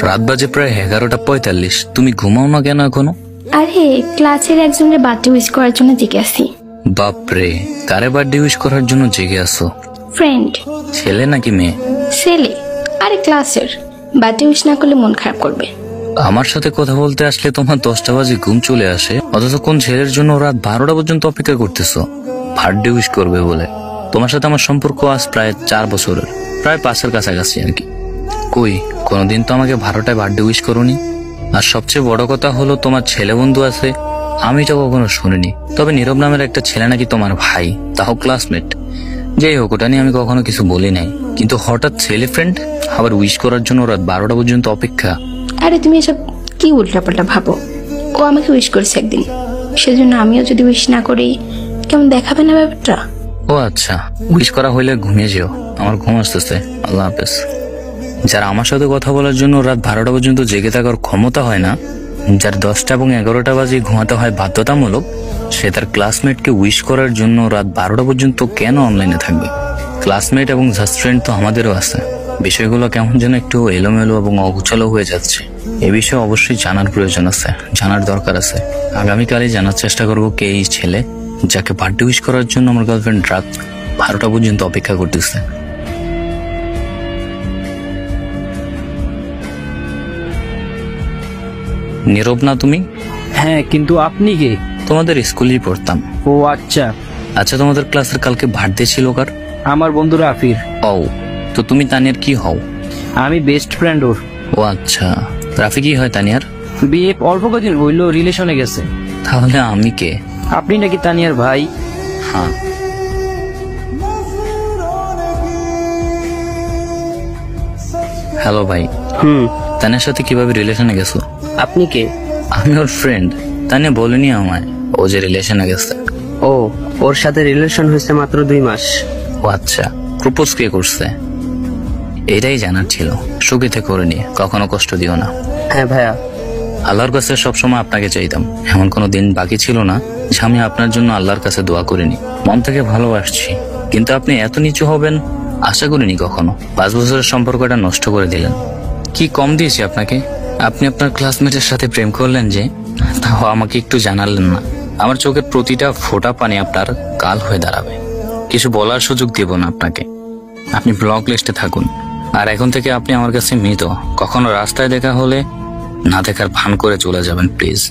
রাত বাজে প্রায় 11:45। তুমি ঘুমাও না কেন এখনো? আরে ক্লাসের একজনের বার্থডে উইশ করার জন্য জেগে আছি। বাপরে, কারে বার্থডে উইশ করার জন্য জেগে আসো? ফ্রেন্ড। ছেলে নাকি মেয়ে? ছেলে। আরে ক্লাসের বার্থডে উইশ না করলে মন খারাপ করবে। আমার সাথে কথা বলতে আসলে তোমার 10টা বাজে ঘুম চলে আসে, অথচ কোন ছেলের জন্য রাত 12টা পর্যন্ত অপেক্ষা করতেছো বার্থডে উইশ করবে বলে। তোমার সাথে আমার সম্পর্ক আজ প্রায় 4 বছরের, প্রায় 5-এর কাছাকাছি আর কি। কই কোনোদিন তো আমাকে 12টায় বার্থডে উইশ করোনি। আর সবচেয়ে বড় কথা হলো তোমার ছেলে বন্ধু আছে, আমি এটা কখনো শুনিনি। তবে নীরব নামের একটা ছেলে নাকি তোমার ভাই, তাও ক্লাসমেট। যাই হোক, ওটা নিয়ে আমি কখনো কিছু বলি নাই, কিন্তু হঠাৎ ছেলে ফ্রেন্ড আবার উইশ করার জন্য রাত 12টা পর্যন্ত অপেক্ষা। আরে তুমি এসব কি উল্টাপাল্টা ভাবো? ও আমাকে উইশ করেছে একদিন, সেজন্য আমিও যদি উইশ না করি কেমন দেখাবে না ব্যাপারটা? ও আচ্ছা, উইশ করা হইলে ঘুমিয়ে যেও, আমার ঘুম আসতেছে। আল্লাহ হাফেজ। যারা আমার সাথে কথা বলার জন্য রাত 12টা পর্যন্ত জেগে থাকার ক্ষমতা হয় না, যার 10টা এবং 11টা বাজে ঘুমাতে হয় বাধ্যতামূলক, সে তার ক্লাসমেটকে উইশ করার জন্য রাত 12টা পর্যন্ত কেন অনলাইনে থাকবে? ক্লাসমেট এবং জাস্ট ফ্রেন্ড তো আমাদেরও আছে। বিষয়গুলো কেমন যেন একটু এলোমেলো এবং অগুছালো হয়ে যাচ্ছে। এ বিষয়ে অবশ্যই জানার প্রয়োজন আছে, জানার দরকার আছে। আগামীকালই জানার চেষ্টা করবো কে এই ছেলে যাকে বার্থডে উইশ করার জন্য আমার গার্লফ্রেন্ড রাত 12টা পর্যন্ত অপেক্ষা করতেছে। নীরব না তুমি? হ্যাঁ, কিন্তু আপনি কে? তোমাদের স্কুলেই পড়তাম। ও আচ্ছা। আচ্ছা, তোমাদের ক্লাসের কালকে বার্থডে ছিল কার? আমার বন্ধু রাফির। ও, তো তুমি তানিয়ার কি হও? আমি বেস্ট ফ্রেন্ড ওর। ও আচ্ছা, রাফি কি হয় তানিয়ার? বিয়ে অল্প কদিন হইলো, রিলেশনে গেছে। তাহলে আমি কে? আপনি নাকি তানিয়ার ভাই? হ্যাঁ। হ্যালো ভাই। তানিয়ার সাথে কিভাবে রিলেশনে গেছো? আপনি কে? আমি ওর ফ্রেন্ড। তানিয়া বলেনি আমায় ও যে রিলেশনে গেছে। ও, ওর সাথে রিলেশন হয়েছে মাত্র 2 মাস। ও আচ্ছা, প্রপোজ কে করছে? এটাই জানার ছিল। সুখীতে করে নিয়ে কখনো কষ্ট দিও না। হ্যাঁ ভাইয়া। আল্লাহর কাছে সবসময় আপনাকে চাইতাম, এমন কোনো দিন বাকি ছিল না যে আমি আপনার জন্য আল্লাহর কাছে দোয়া করিনি। মন থেকে ভালোবাসছি, কিন্তু আপনি এত নিচু হবেন আশা করিনি কখনো। 5 বছরের সম্পর্কটা নষ্ট করে দিলেন। কি কম দিয়েছি আপনাকে? আপনি আপনার ক্লাসমেটের সাথে প্রেম করলেন যে, তাও আমাকে একটু জানালেন না। আমার চোখের প্রতিটা ফোঁটা পানি আপনার কাল হয়ে দাঁড়াবে। কিছু বলার সুযোগ দেব না আপনাকে। আপনি ব্লক লিস্টে থাকুন। আর এখন থেকে আপনি আমার কাছে মৃত। কখনো রাস্তায় দেখা হলে না দেখার ভান করে চলে যাবেন প্লিজ।